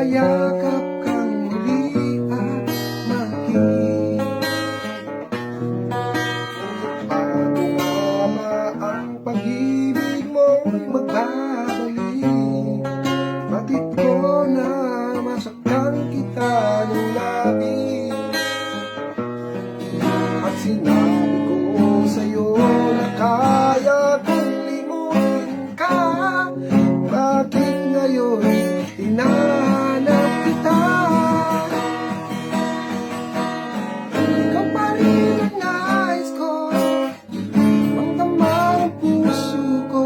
mayakap kang muli at maging bago mama ang pag-ibig mo'y magbabalik. Bakit ko na masaktan kita ng labis at sinabi ko sa'yo na kaya kong limutin ka. Bakit ngayon hinahanap kita? Ikaw pa rin ang nais ko, magdama ang puso ko.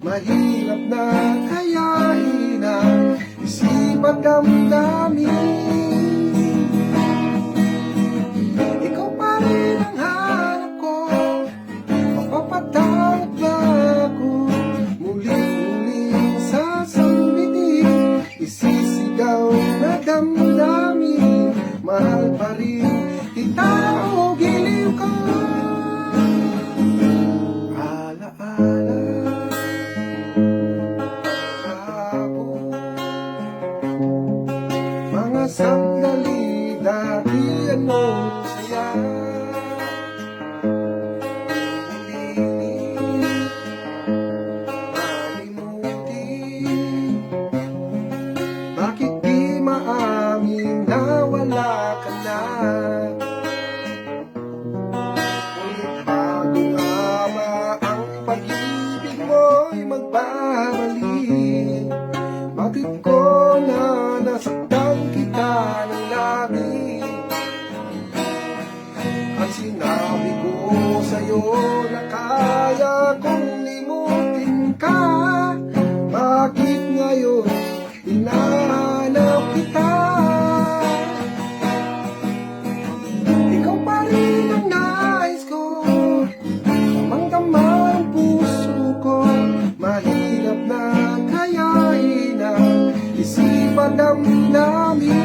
Mahirap na kayain ang isip at damdamin. Ikaw pa rin ang hanap ko, mapapatawad ba ako? Muling-muling sasambitin, isisigaw na damdamin. Mahal pa rin kita o giliw ka. Alaala kahapon, mga sandali dati ano saya. Bakit di maamin na wala ka na? Ngunit bago ama ang pag-ibig mo'y magbabalik. Bakit ko na nasaktan kita ng labis at sinabi ko sa'yo na kaya kong limutin ka. Bakit ngayon hinahanap kita? Ikaw pa rin ang nais ko, mamangdama ang puso ko. Mahirap na kayain ang isip at damdamin.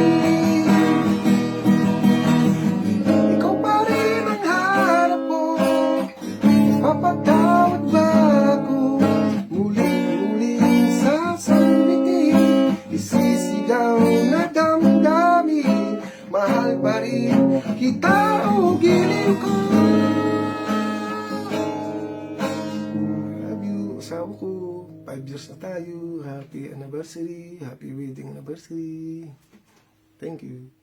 Ikaw pa rin ang hanap ko, mapapatawad ba ako? Muling-muling sasambitin, isisigaw na damdamin. Mahal pa rin kita o giliw ko. Love you, asawa ko. 5 years na tayo. Happy anniversary. Happy wedding anniversary. Thank you.